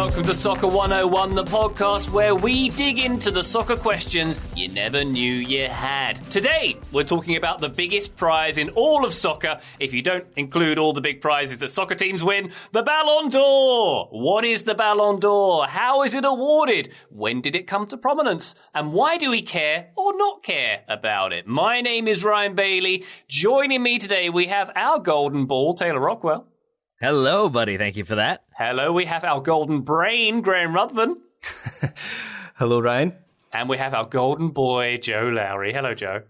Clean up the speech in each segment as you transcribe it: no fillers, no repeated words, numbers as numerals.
welcome to Soccer 101, the podcast where we dig into the soccer questions you never knew you had. Today, we're talking about the biggest prize in all of soccer, if you don't include all the big prizes that soccer teams win, the Ballon d'Or. What is the Ballon d'Or? How is it awarded? When did it come to prominence? And why do we care or not care about it? My name is Ryan Bailey. Joining me today, we have our golden ball, Taylor Rockwell. Hello, buddy. Thank you for that. Hello, we have our golden brain, Graham Ruthven. Hello, Ryan. And we have our golden boy, Joe Lowry. Hello, Joe.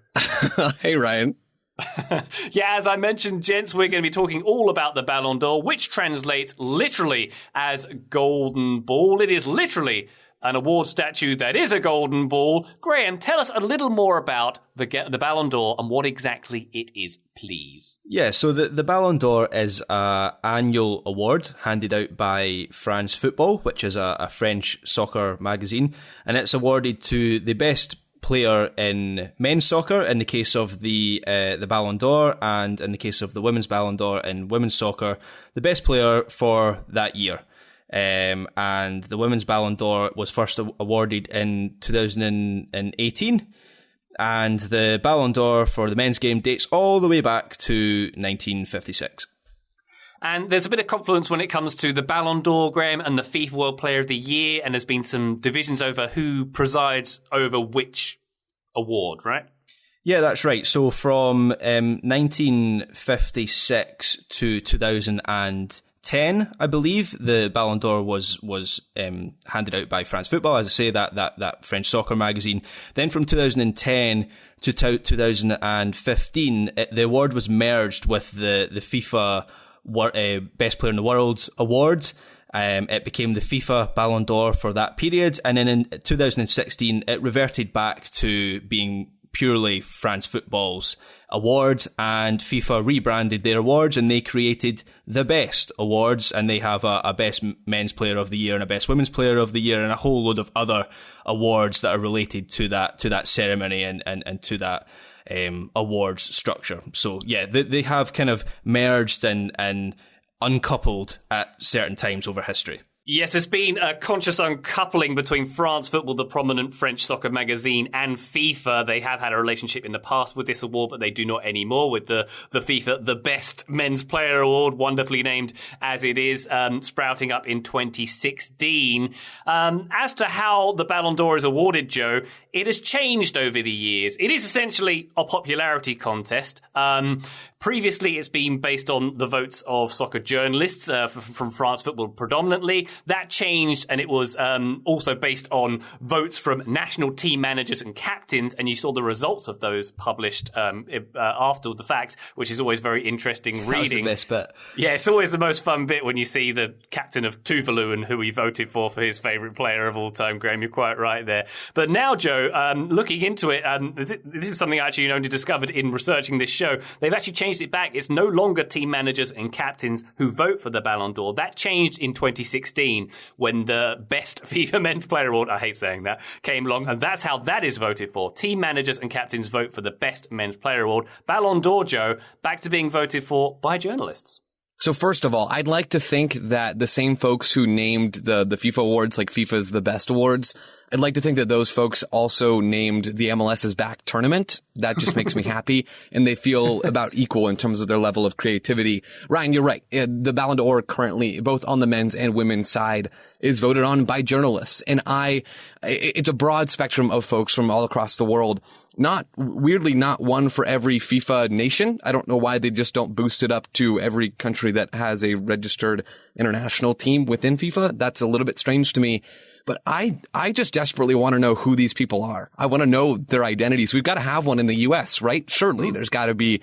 Hey, Ryan. Yeah, as I mentioned, gents, we're going to be talking all about the Ballon d'Or, which translates literally as golden ball. It is literally an award statue that is a golden ball. Graham, tell us a little more about the Ballon d'Or and what exactly it is, please. Yeah, so the Ballon d'Or is an annual award handed out by France Football, which is a French soccer magazine, and it's awarded to the best player in men's soccer in the case of the Ballon d'Or, and in the case of the women's Ballon d'Or in women's soccer, the best player for that year. And the women's Ballon d'Or was first awarded in 2018, and the Ballon d'Or for the men's game dates all the way back to 1956. And there's a bit of confluence when it comes to the Ballon d'Or, Graham, and the FIFA World Player of the Year, and there's been some divisions over who presides over which award, right? Yeah, that's right. So from 1956 to 2010, I believe, the Ballon d'Or was handed out by France Football, as I say, that French soccer magazine. Then from 2010 to 2015, the award was merged with the FIFA Best Player in the World award. It became the FIFA Ballon d'Or for that period. And then in 2016, it reverted back to being purely France Football's award, and FIFA rebranded their awards and they created the Best Awards, and they have a Best Men's Player of the Year and a Best Women's Player of the Year and a whole load of other awards that are related to that ceremony and to that awards structure. So yeah, they have kind of merged and uncoupled at certain times over history. Yes, there's been a conscious uncoupling between France Football, the prominent French soccer magazine, and FIFA. They have had a relationship in the past with this award, but they do not anymore with the FIFA, the Best Men's Player Award, wonderfully named as it is, sprouting up in 2016. As to how the Ballon d'Or is awarded, Joe, it has changed over the years. It is essentially a popularity contest. Previously, it's been based on the votes of soccer journalists from France Football predominantly. That changed, and it was also based on votes from national team managers and captains, and you saw the results of those published after the fact, which is always very interesting reading. That was the best bit. Yeah, it's always the most fun bit when you see the captain of Tuvalu and who he voted for his favourite player of all time. Graham, you're quite right there. But now, Joe, looking into it, this is something I actually only discovered in researching this show. They've actually changed it back. It's no longer team managers and captains who vote for the Ballon d'Or. That changed in 2016 when the Best FIFA Men's Player Award, I hate saying that, came along, and that's how that is voted for. Team managers and captains vote for the Best Men's Player Award. Ballon d'Or, Joe, back to being voted for by journalists. So first of all, I'd like to think that the same folks who named the FIFA awards, like FIFA's the best awards, I'd like to think that those folks also named the MLS's back tournament. That just makes me happy. And they feel about equal in terms of their level of creativity. Ryan, you're right. The Ballon d'Or currently, both on the men's and women's side, is voted on by journalists. And it's a broad spectrum of folks from all across the world. Not one for every FIFA nation. I don't know why they just don't boost it up to every country that has a registered international team within FIFA. That's a little bit strange to me. But I just desperately want to know who these people are. I want to know their identities. We've got to have one in the U.S., right? Surely there's got to be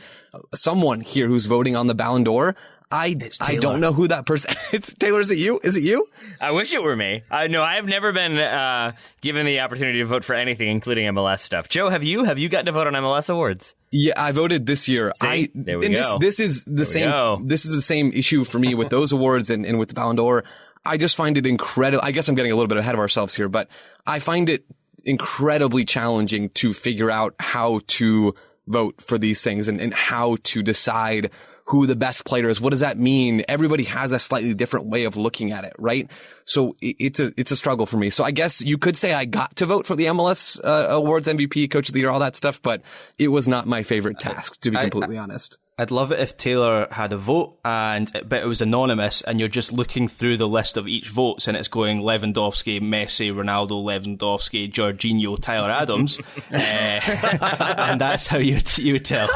someone here who's voting on the Ballon d'Or. I don't know who that person is. Taylor, is it you? Is it you? I wish it were me. No, I have never been given the opportunity to vote for anything, including MLS stuff. Joe, have you? Have you gotten to vote on MLS awards? Yeah, I voted this year. See? There we go. This is the same. This is the same issue for me with those awards and with the Ballon d'Or. I just find it incredible. I guess I'm getting a little bit ahead of ourselves here, but I find it incredibly challenging to figure out how to vote for these things and how to decide who the best player is. What does that mean? Everybody has a slightly different way of looking at it, right? So it's a struggle for me. So I guess you could say I got to vote for the MLS awards, MVP, Coach of the Year, all that stuff, but it was not my favorite task, to be completely honest. I'd love it if Taylor had a vote, but it was anonymous, and you're just looking through the list of each votes, and it's going Lewandowski, Messi, Ronaldo, Lewandowski, Jorginho, Tyler Adams, and that's how you would tell.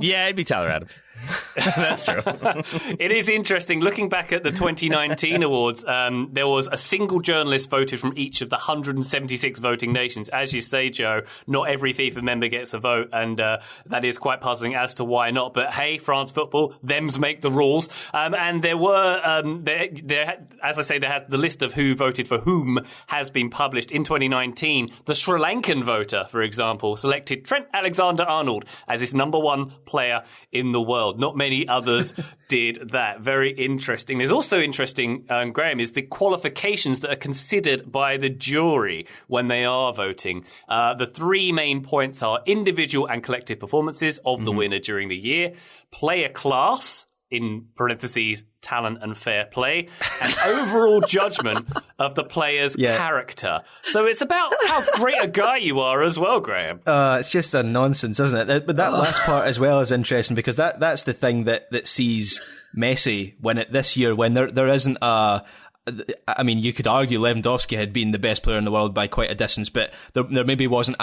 Yeah, it'd be Tyler Adams. That's true. It is interesting. Looking back at the 2019 awards, there was a single journalist voted from each of the 176 voting nations. As you say, Joe, not every FIFA member gets a vote, and that is quite puzzling as to why not. But hey, France football, thems make the rules. And there were, as I say, the list of who voted for whom has been published in 2019. The Sri Lankan voter, for example, selected Trent Alexander-Arnold as his number one player in the world. Not many others did that. Very interesting. There's also interesting, Graham, is the qualifications that are considered by the jury when they are voting. The three main points are individual and collective performances of the winner during the year, player class, in parentheses, talent and fair play, and overall judgment of the player's character. So it's about how great a guy you are as well, Graham. It's just a nonsense, isn't it? But that last part as well is interesting, because that's the thing that sees Messi this year when there isn't a... I mean, you could argue Lewandowski had been the best player in the world by quite a distance, but there maybe wasn't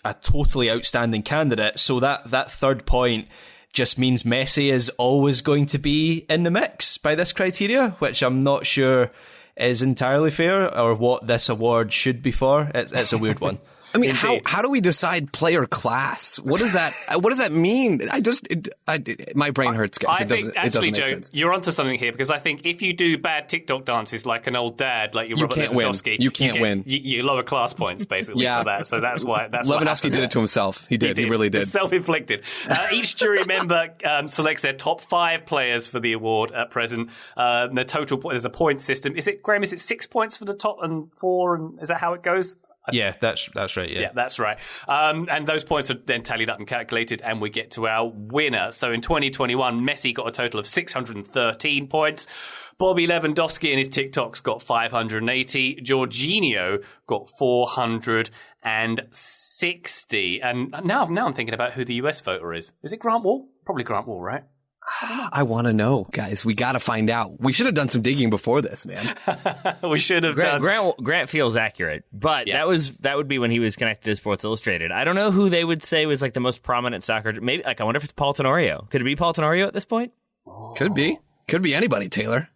a totally outstanding candidate. So that third point just means Messi is always going to be in the mix by this criteria, which I'm not sure is entirely fair or what this award should be for. It's a weird one. I mean, how do we decide player class? What does that mean? My brain hurts, guys. It doesn't make Joe, sense. you're onto something here, because I think if you do bad TikTok dances like an old dad, like Robert Lewandowski, you can't win. You lower class points basically for that. So that's why. Lewandowski did it to himself. He did. He really did. It's self-inflicted. Each jury member selects their top 5 players for the award at present. The total there's a point system. Is it, Graham? Is it 6 points for the top and 4? And is that how it goes? Yeah, that's right. Yeah, that's right. And those points are then tallied up and calculated, and we get to our winner. So in 2021, Messi got a total of 613 points. Bobby Lewandowski and his TikToks got 580. Jorginho got 460. And now I'm thinking about who the US voter is. Is it Grant Wall? Probably Grant Wall, right? I want to know, guys. We got to find out. We should have done some digging before this, man. We should have done. Grant feels accurate, but that would be when he was connected to Sports Illustrated. I don't know who they would say was like the most prominent soccer. Maybe I wonder if it's Paul Tenorio. Could it be Paul Tenorio at this point? Could be anybody, Taylor.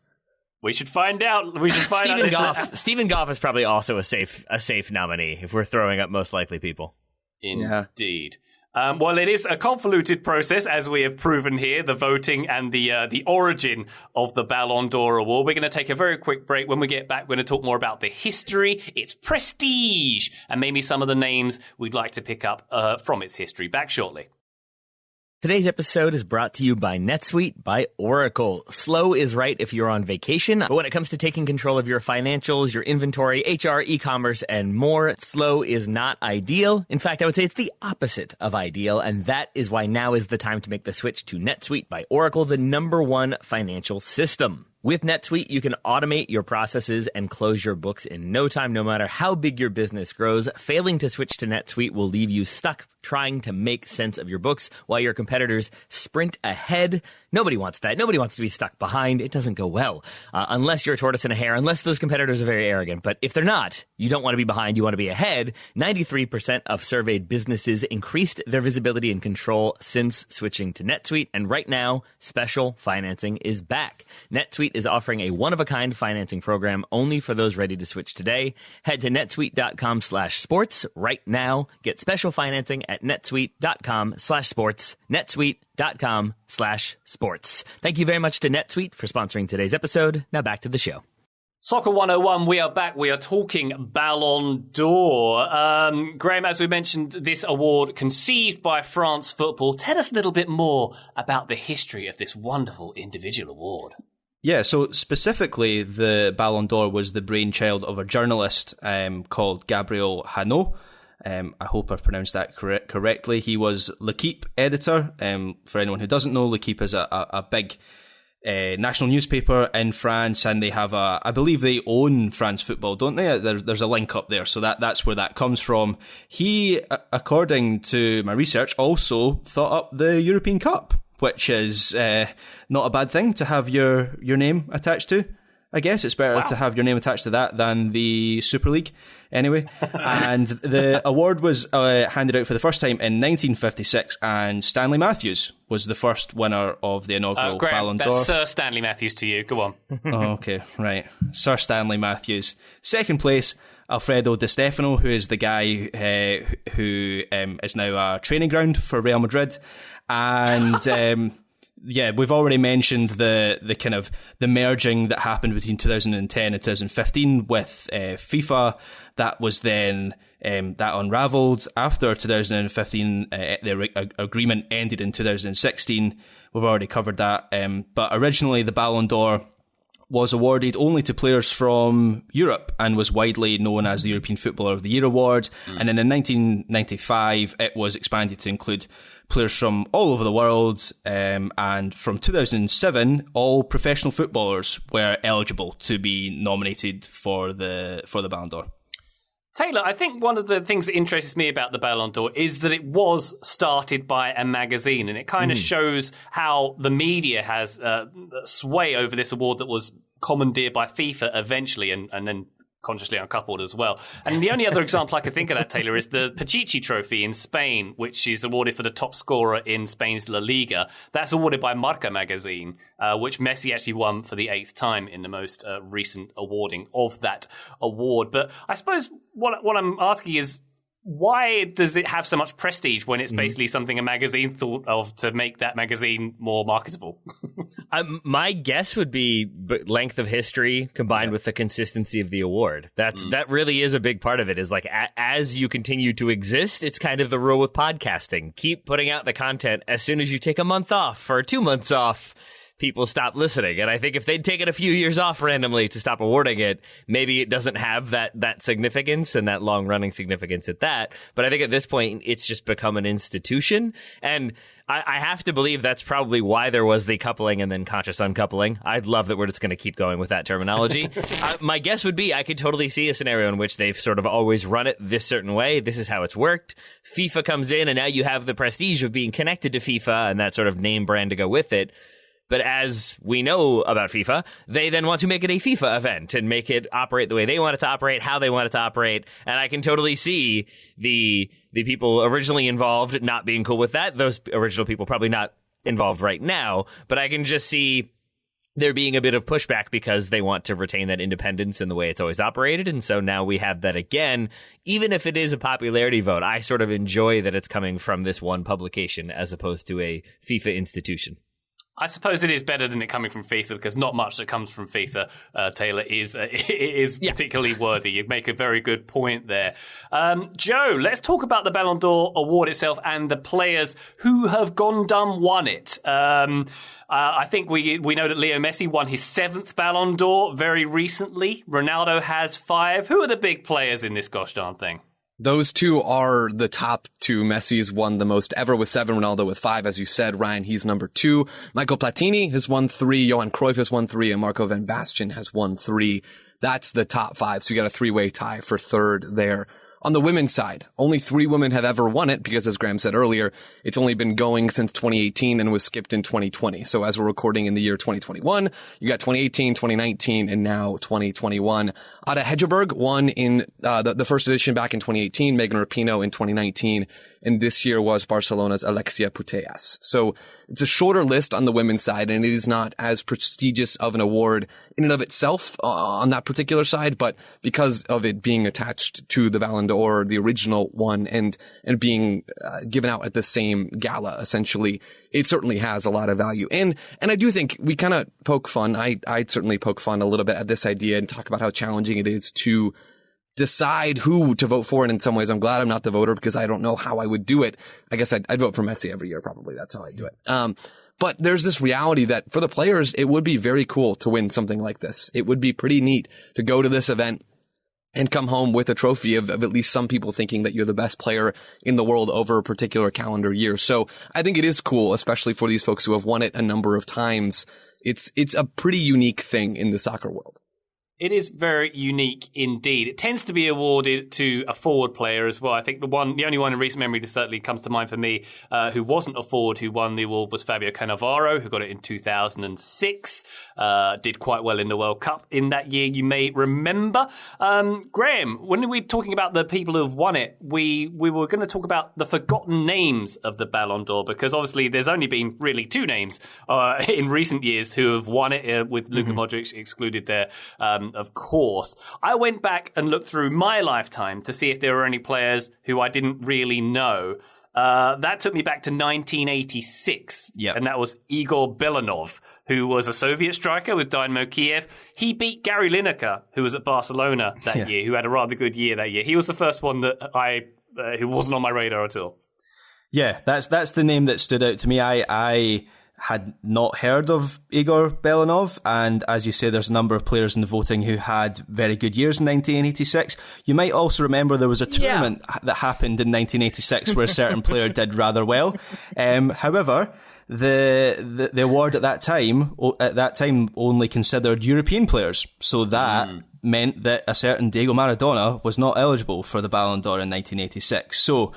We should find out. Stephen Goff. Stephen Goff is probably also a safe nominee if we're throwing up most likely people. Indeed. Well, it is a convoluted process, as we have proven here, the voting and the origin of the Ballon d'Or award. We're going to take a very quick break. When we get back, we're going to talk more about the history, its prestige, and maybe some of the names we'd like to pick up from its history. Back shortly. Today's episode is brought to you by NetSuite by Oracle. Slow is right if you're on vacation, but when it comes to taking control of your financials, your inventory, HR, e-commerce, and more, slow is not ideal. In fact, I would say it's the opposite of ideal, and that is why now is the time to make the switch to NetSuite by Oracle, the #1 financial system. With NetSuite, you can automate your processes and close your books in no time, no matter how big your business grows. Failing to switch to NetSuite will leave you stuck trying to make sense of your books while your competitors sprint ahead. Nobody wants that. Nobody wants to be stuck behind. It doesn't go well. Unless you're a tortoise and a hare, unless those competitors are very arrogant. But if they're not, you don't want to be behind, you want to be ahead. 93% of surveyed businesses increased their visibility and control since switching to NetSuite. And right now, special financing is back. NetSuite is offering a one-of-a-kind financing program only for those ready to switch today. Head to netsuite.com/sports right now. Get special financing at netsuite.com/sports. netsuite.com/sports. Thank you very much to NetSuite for sponsoring today's episode. Now back to the show. Soccer 101, we are back. We are talking Ballon d'Or. Graham, as we mentioned, this award conceived by France Football. Tell us a little bit more about the history of this wonderful individual award. Yeah, so specifically, the Ballon d'Or was the brainchild of a journalist called Gabriel Hanot. I hope I've pronounced that correctly. He was L'Équipe editor. For anyone who doesn't know, L'Équipe is a big national newspaper in France, and they have I believe they own France Football, don't they? There's a link up there, so that's where that comes from. He, according to my research, also thought up the European Cup, which is not a bad thing to have your name attached to. I guess it's better to have your name attached to that than the Super League, anyway. And the award was handed out for the first time in 1956, and Stanley Matthews was the first winner of the inaugural Ballon d'Or. That's Sir Stanley Matthews to you. Go on. Oh, okay, right. Sir Stanley Matthews. Second place, Alfredo Di Stefano, who is the guy who is now a training ground for Real Madrid. And... yeah, we've already mentioned the kind of the merging that happened between 2010 and 2015 with FIFA. That was then that unravelled after 2015. The agreement ended in 2016. We've already covered that. But originally, the Ballon d'Or was awarded only to players from Europe and was widely known as the European Footballer of the Year award. And then in 1995, it was expanded to include players from all over the world, and from 2007, all professional footballers were eligible to be nominated for the Ballon d'Or. Taylor, I think one of the things that interests me about the Ballon d'Or is that it was started by a magazine, and it kind of shows how the media has sway over this award that was commandeered by FIFA eventually, and then consciously uncoupled as well. And the only other example I could think of that, Taylor, is the Pichichi Trophy in Spain, which is awarded for the top scorer in Spain's La Liga. That's awarded by Marca magazine, which Messi actually won for the 8th time in the most recent awarding of that award. But I suppose what I'm asking is, why does it have so much prestige when it's basically something a magazine thought of to make that magazine more marketable? My guess would be length of history combined with the consistency of the award. That really is a big part of it, is like as you continue to exist, it's kind of the rule with podcasting. Keep putting out the content. As soon as you take a month off or 2 months off, people stop listening. And I think if they'd taken a few years off randomly to stop awarding it, maybe it doesn't have that significance and that long-running significance at that. But I think at this point, it's just become an institution. And I have to believe that's probably why there was the coupling and then conscious uncoupling. I'd love that we're just going to keep going with that terminology. My guess would be I could totally see a scenario in which they've sort of always run it this certain way. This is how it's worked. FIFA comes in, and now you have the prestige of being connected to FIFA and that sort of name brand to go with it. But as we know about FIFA, they then want to make it a FIFA event and make it operate the way they want it to operate, how they want it to operate. And I can totally see the people originally involved not being cool with that. Those original people probably not involved right now. But I can just see there being a bit of pushback because they want to retain that independence in the way it's always operated. And so now we have that again. Even if it is a popularity vote, I sort of enjoy that it's coming from this one publication as opposed to a FIFA institution. I suppose it is better than it coming from FIFA, because not much that comes from FIFA, Taylor, is particularly worthy. You make a very good point there. Joe, let's talk about the Ballon d'Or award itself and the players who have won it. I think we know that Leo Messi won his 7th Ballon d'Or very recently. Ronaldo has 5. Who are the big players in this gosh darn thing? Those two are the top two. Messi's won the most ever with 7, Ronaldo with 5. As you said, Ryan, he's number 2. Michael Platini has won 3, Johan Cruyff has won 3, and Marco van Basten has won 3. That's the top 5. So you got a 3-way tie for 3rd there. On the women's side, only 3 women have ever won it because, as Graham said earlier, it's only been going since 2018 and was skipped in 2020. So as we're recording in the year 2021, you got 2018, 2019, and now 2021. Ada Hegerberg won in the first edition back in 2018, Megan Rapinoe in 2019, and this year was Barcelona's Alexia Putellas. So it's a shorter list on the women's side, and it is not as prestigious of an award in and of itself on that particular side, but because of it being attached to the Ballon d'Or, the original one, and being given out at the same gala, essentially, it certainly has a lot of value. And I do think we kind of poke fun. I'd certainly poke fun a little bit at this idea and talk about how challenging it is to decide who to vote for. And in some ways, I'm glad I'm not the voter because I don't know how I would do it. I guess I'd vote for Messi every year, probably. That's how I do it. But there's this reality that for the players, it would be very cool to win something like this. It would be pretty neat to go to this event and come home with a trophy of at least some people thinking that you're the best player in the world over a particular calendar year. So I think it is cool, especially for these folks who have won it a number of times. It's a pretty unique thing in the soccer world. It is very unique indeed. It tends to be awarded to a forward player as well. I think the only one in recent memory that certainly comes to mind for me who wasn't a forward who won the award was Fabio Cannavaro, who got it in 2006. Did quite well in the World Cup in that year, you may remember. Graham, when we were talking about the people who have won it, we were going to talk about the forgotten names of the Ballon d'Or, because obviously there's only been really two names in recent years who have won it, with Luka Modric excluded there. Of course. I went back and looked through my lifetime to see if there were any players who I didn't really know. That took me back to 1986. Yep. And that was Igor Belinov, who was a Soviet striker with Dynamo Kiev. He beat Gary Lineker, who was at Barcelona that year, who had a rather good year that year. He was the first one that who wasn't on my radar at all. Yeah, that's the name that stood out to me. I had not heard of Igor Belinov, and as you say, there's a number of players in the voting who had very good years in 1986. You might also remember there was a tournament that happened in 1986 where a certain player did rather well. However, the award at that time only considered European players, so that meant that a certain Diego Maradona was not eligible for the Ballon d'Or in 1986. So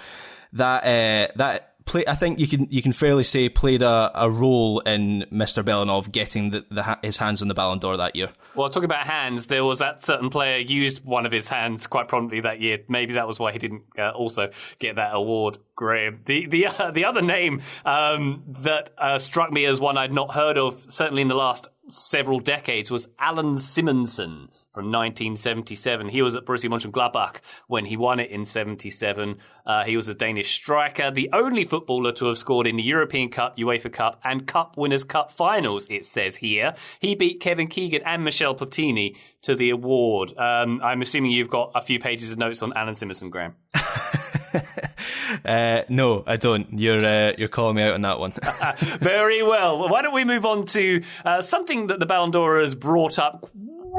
that I think you can fairly say played a role in Mr. Belinov getting his hands on the Ballon d'Or that year. Well, talking about hands, there was that certain player used one of his hands quite prominently that year. Maybe that was why he didn't also get that award, Graham. The other name that struck me as one I'd not heard of, certainly in the last several decades, was Alan Simonsen from 1977. He was at Borussia Mönchengladbach when he won it in 77. He was a Danish striker, the only footballer to have scored in the European Cup, UEFA Cup, and Cup Winners' Cup finals, it says here. He beat Kevin Keegan and Michel Platini to the award. I'm assuming you've got a few pages of notes on Alan Simonsen, Graham. No, I don't. You're calling me out on that one. Very well. Why don't we move on to something that the Ballon d'Or has brought up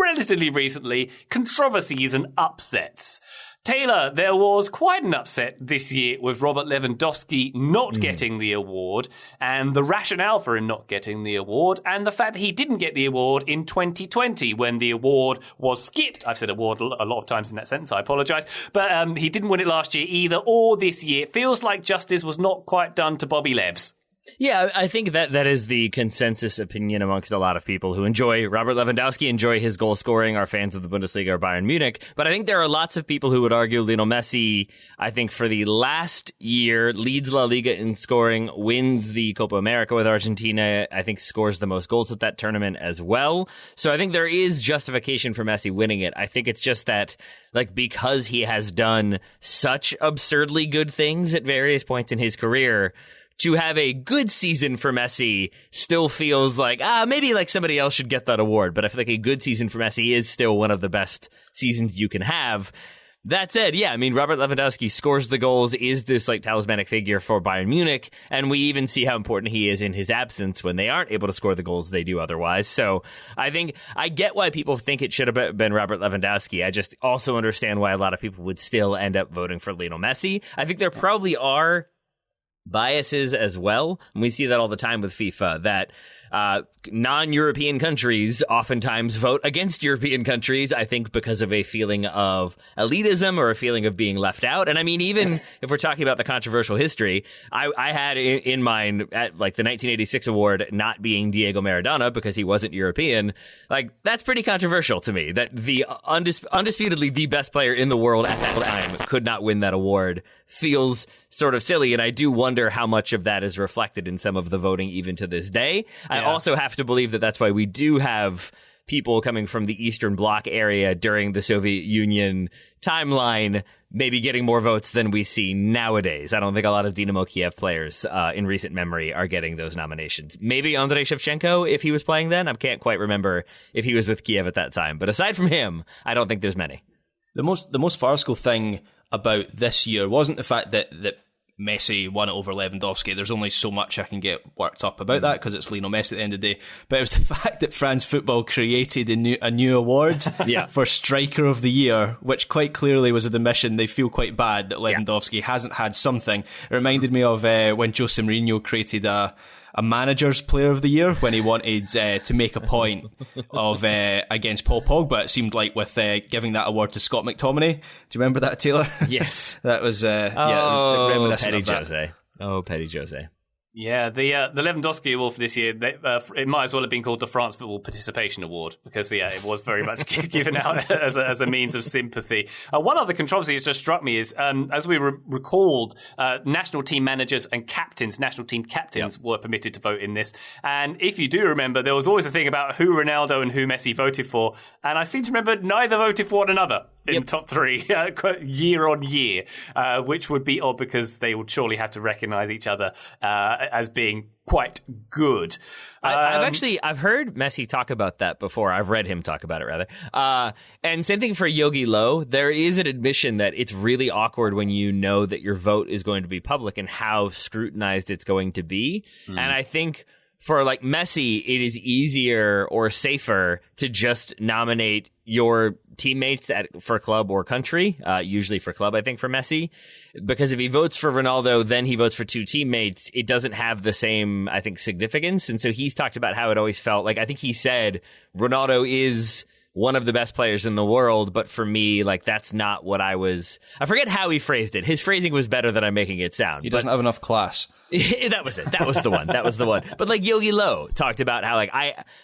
relatively recently, controversies and upsets. Taylor, there was quite an upset this year with Robert Lewandowski not getting the award, and the rationale for him not getting the award, and the fact that he didn't get the award in 2020 when the award was skipped. I've said award a lot of times in that sentence, I apologise. But he didn't win it last year either, or this year. It feels like justice was not quite done to Bobby Levs. Yeah, I think that is the consensus opinion amongst a lot of people who enjoy Robert Lewandowski, enjoy his goal scoring, are fans of the Bundesliga or Bayern Munich. But I think there are lots of people who would argue Lionel Messi, I think for the last year, leads La Liga in scoring, wins the Copa America with Argentina, I think scores the most goals at that tournament as well. So I think there is justification for Messi winning it. I think it's just that, like, because he has done such absurdly good things at various points in his career, to have a good season for Messi still feels like, maybe like somebody else should get that award. But I feel like a good season for Messi is still one of the best seasons you can have. That said, yeah, I mean, Robert Lewandowski scores the goals, is this like talismanic figure for Bayern Munich, and we even see how important he is in his absence when they aren't able to score the goals they do otherwise. So I think I get why people think it should have been Robert Lewandowski. I just also understand why a lot of people would still end up voting for Lionel Messi. I think there probably are biases as well. And we see that all the time with FIFA, that non-European countries oftentimes vote against European countries, I think because of a feeling of elitism or a feeling of being left out. And I mean, even if we're talking about the controversial history, I had in mind at like the 1986 award not being Diego Maradona because he wasn't European. Like, that's pretty controversial to me, that the undisputedly the best player in the world at that time could not win that award. Feels sort of silly, and I do wonder how much of that is reflected in some of the voting even to this day. I also have to believe that that's why we do have people coming from the Eastern Bloc area during the Soviet Union timeline maybe getting more votes than we see nowadays. I don't think a lot of Dynamo Kiev players in recent memory are getting those nominations. Maybe Andrei Shevchenko, if he was playing then. I can't quite remember if he was with Kiev at that time. But aside from him, I don't think there's many. The most farcical thing about this year wasn't the fact that Messi won it over Lewandowski. There's only so much I can get worked up about that because it's Lionel Messi at the end of the day. But it was the fact that France Football created a new award for Striker of the Year, which quite clearly was an admission they feel quite bad that Lewandowski hasn't had something. It reminded me of when Jose Mourinho created a manager's player of the year when he wanted to make a point of against Paul Pogba. It seemed like with giving that award to Scott McTominay. Do you remember that, Taylor? Yes. That was reminiscent petty of that. Jose. Oh, petty Jose. Yeah, the Lewandowski Award for this year, it might as well have been called the France Football Participation Award because, it was very much given out as a means of sympathy. One other controversy that's just struck me is, as we recalled, national team managers and national team captains were permitted to vote in this. And if you do remember, there was always a thing about who Ronaldo and who Messi voted for. And I seem to remember neither voted for one another in top three year on year, which would be odd because they would surely have to recognise each other as being quite good. I've heard Messi talk about that before. I've read him talk about it rather. And same thing for Yogi Löw. There is an admission that it's really awkward when you know that your vote is going to be public and how scrutinized it's going to be. And I think for like Messi, it is easier or safer to just nominate your teammates for club or country, usually for club, I think, for Messi. Because if he votes for Ronaldo, then he votes for two teammates, it doesn't have the same, I think, significance. And so he's talked about how it always felt like, I think he said, Ronaldo is one of the best players in the world, but for me, like, that's not what I forget how he phrased it. His phrasing was better than I'm making it sound. He doesn't have enough class. That was it. That was the one. But like Yogi Löw talked about how like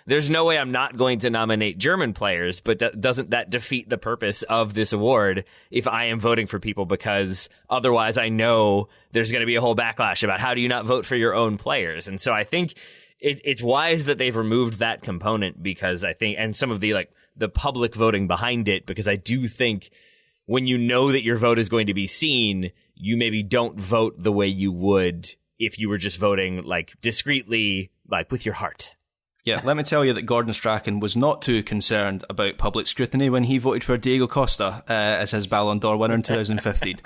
there's no way I'm not going to nominate German players, but doesn't that defeat the purpose of this award if I am voting for people because otherwise I know there's going to be a whole backlash about how do you not vote for your own players. And so I think it's wise that they've removed that component because I think, and some of the public voting behind it, because I do think when you know that your vote is going to be seen, you maybe don't vote the way you would if you were just voting like discreetly, like with your heart. Yeah, let me tell you that Gordon Strachan was not too concerned about public scrutiny when he voted for Diego Costa as his Ballon d'Or winner in 2015.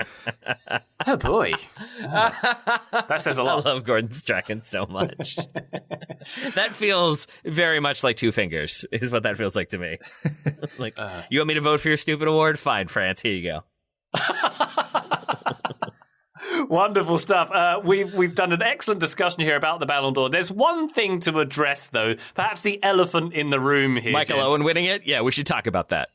Oh boy. That says a lot. I love Gordon Strachan so much. That feels very much like two fingers, is what that feels like to me. Like, you want me to vote for your stupid award? Fine, France, here you go. Wonderful stuff. We've done an excellent discussion here about the Ballon d'Or. There's one thing to address, though, perhaps the elephant in the room here. Michael Owen winning it? Yeah, we should talk about that.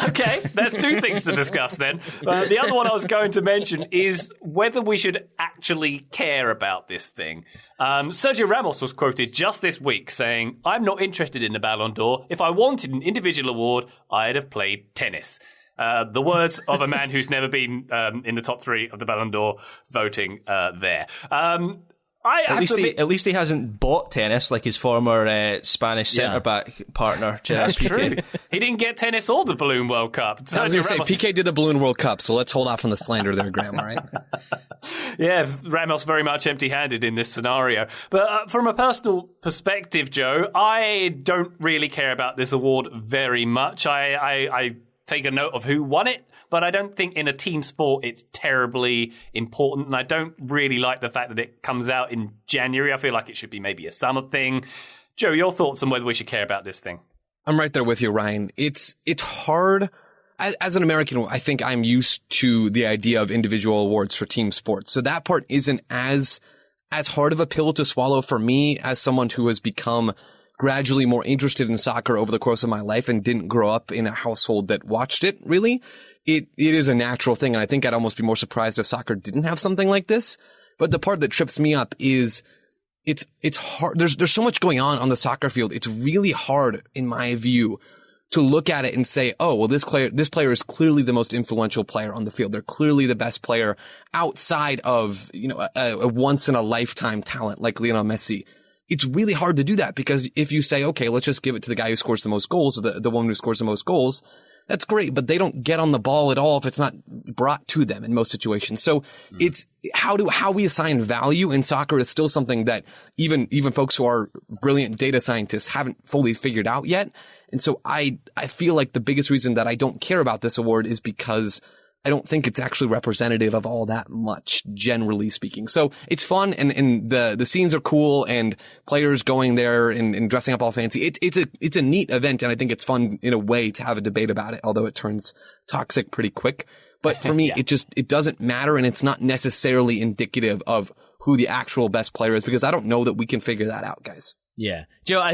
Okay, there's two things to discuss then. The other one I was going to mention is whether we should actually care about this thing. Sergio Ramos was quoted just this week saying, "I'm not interested in the Ballon d'Or. If I wanted an individual award, I'd have played tennis." The words of a man who's never been in the top three of the Ballon d'Or voting there. At least he hasn't bought tennis like his former Spanish centre-back partner, Gerard That's Piqué. true. He didn't get tennis or the Balloon World Cup. I was going to say, Piqué did the Balloon World Cup, so let's hold off on the slander there, Graham, all right? Yeah, Ramos very much empty-handed in this scenario. But from a personal perspective, Joe, I don't really care about this award very much. I take a note of who won it, but I don't think in a team sport it's terribly important, and I don't really like the fact that it comes out in January. I feel like it should be maybe a summer thing. Joe, your thoughts on whether we should care about this thing? I'm right there with you, Ryan. It's hard. As an American, I think I'm used to the idea of individual awards for team sports, so that part isn't as hard of a pill to swallow for me as someone who has become gradually more interested in soccer over the course of my life and didn't grow up in a household that watched it, really. It is a natural thing, and I think I'd almost be more surprised if soccer didn't have something like this. But the part that trips me up is it's hard. There's so much going on the soccer field. It's really hard, in my view, to look at it and say, oh, well, this player is clearly the most influential player on the field. They're clearly the best player outside of, a once in a lifetime talent like Lionel Messi. It's really hard to do that because if you say, okay, let's just give it to the guy who scores the most goals, or the woman who scores the most goals, that's great, but they don't get on the ball at all if it's not brought to them in most situations. So it's how we assign value in soccer is still something that even folks who are brilliant data scientists haven't fully figured out yet. And so I feel like the biggest reason that I don't care about this award is because I don't think it's actually representative of all that much, generally speaking. So it's fun, and the scenes are cool, and players going there and dressing up all fancy. It's a neat event, and I think it's fun in a way to have a debate about it, although it turns toxic pretty quick. But for me, it doesn't matter, and it's not necessarily indicative of who the actual best player is, because I don't know that we can figure that out, guys. Yeah. Joe,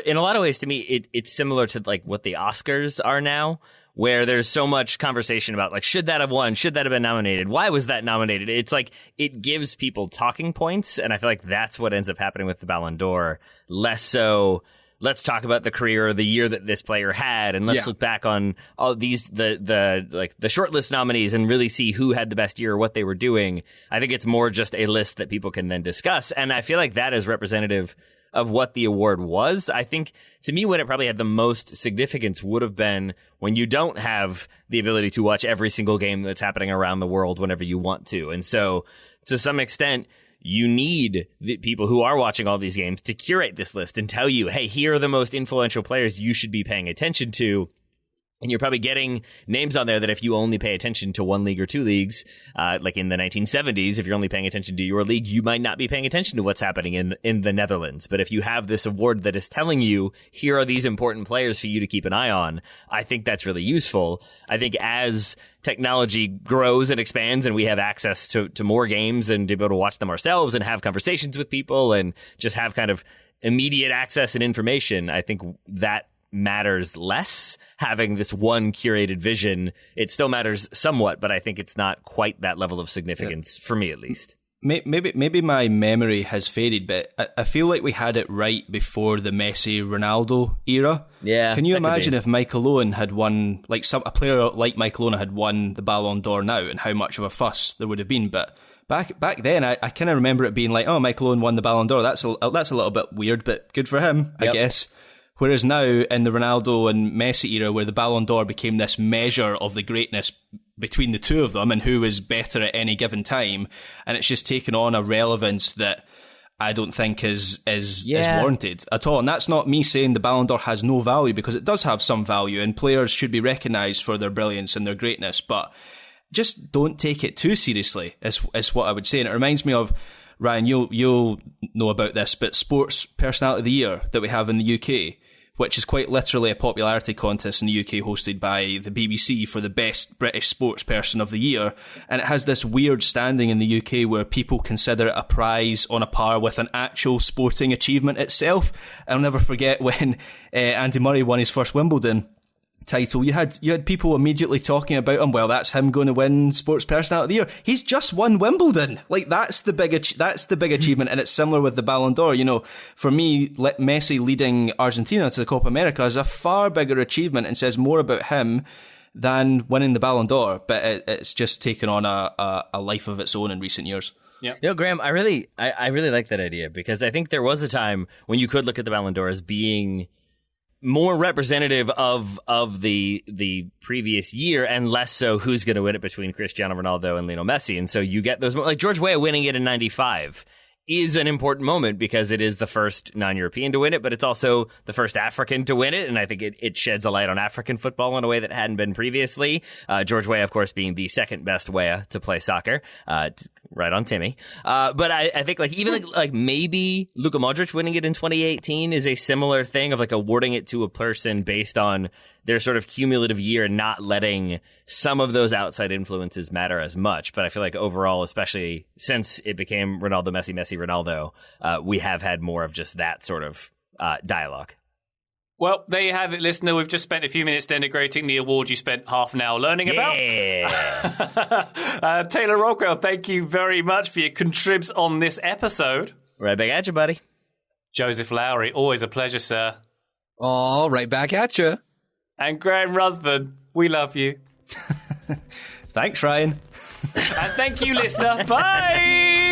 in a lot of ways, to me, it's similar to like what the Oscars are now, where there's so much conversation about like, should that have won? Should that have been nominated? Why was that nominated? It's like, it gives people talking points, and I feel like that's what ends up happening with the Ballon d'Or. Less so, let's talk about the career or the year that this player had, and let's look back on all these, the shortlist nominees, and really see who had the best year or what they were doing. I think it's more just a list that people can then discuss, and I feel like that is representative of what the award was. I think, to me, when it probably had the most significance would have been when you don't have the ability to watch every single game that's happening around the world whenever you want to. And so, to some extent, you need the people who are watching all these games to curate this list and tell you, hey, here are the most influential players you should be paying attention to. And you're probably getting names on there that if you only pay attention to one league or two leagues, like in the 1970s, if you're only paying attention to your league, you might not be paying attention to what's happening in the Netherlands. But if you have this award that is telling you, here are these important players for you to keep an eye on, I think that's really useful. I think as technology grows and expands and we have access to more games and to be able to watch them ourselves and have conversations with people and just have kind of immediate access and information, I think that matters less. Having this one curated vision, it still matters somewhat, but I think it's not quite that level of significance for me, at least. Maybe my memory has faded, but I feel like we had it right before the Messi Ronaldo era. Yeah. Can you imagine if Michael Owen had won, like a player like Michael Owen had won the Ballon d'Or now, and how much of a fuss there would have been? But back then, I kind of remember it being like, oh, Michael Owen won the Ballon d'Or. That's a little bit weird, but good for him, I guess. Whereas now, in the Ronaldo and Messi era, where the Ballon d'Or became this measure of the greatness between the two of them and who is better at any given time, and it's just taken on a relevance that I don't think is warranted at all. And that's not me saying the Ballon d'Or has no value, because it does have some value, and players should be recognised for their brilliance and their greatness, but just don't take it too seriously, is what I would say. And it reminds me of, Ryan, you'll know about this, but Sports Personality of the Year that we have in the UK, which is quite literally a popularity contest in the UK hosted by the BBC for the best British sports person of the year. And it has this weird standing in the UK where people consider it a prize on a par with an actual sporting achievement itself. I'll never forget when Andy Murray won his first Wimbledon title, you had people immediately talking about him. Well, that's him going to win Sports Personality of the Year. He's just won Wimbledon. Like, that's the big achievement, and it's similar with the Ballon d'Or. You know, for me, Messi leading Argentina to the Copa America is a far bigger achievement and says more about him than winning the Ballon d'Or. But it's just taken on a life of its own in recent years. Yeah. You know, Graham, I really like that idea, because I think there was a time when you could look at the Ballon d'Or as being more representative of the previous year, and less so who's going to win it between Cristiano Ronaldo and Lionel Messi. And so you get those, like George Weah winning it in '95 is an important moment, because it is the first non-European to win it, but it's also the first African to win it, and I think it sheds a light on African football in a way that hadn't been previously. George Weah, of course, being the second best Weah to play soccer, right on Timmy. But I think even maybe Luka Modric winning it in 2018 is a similar thing of like awarding it to a person based on their sort of cumulative year, not letting some of those outside influences matter as much. But I feel like overall, especially since it became Ronaldo, Messi, Messi, Ronaldo, we have had more of just that sort of dialogue. Well, there you have it, listener. We've just spent a few minutes denigrating the award you spent half an hour learning about. Taylor Rockwell, thank you very much for your contribs on this episode. Right back at you, buddy. Joseph Lowry, always a pleasure, sir. All right, back at you. And Graham Ruthven, we love you. Thanks, Ryan. And thank you, listener. Bye!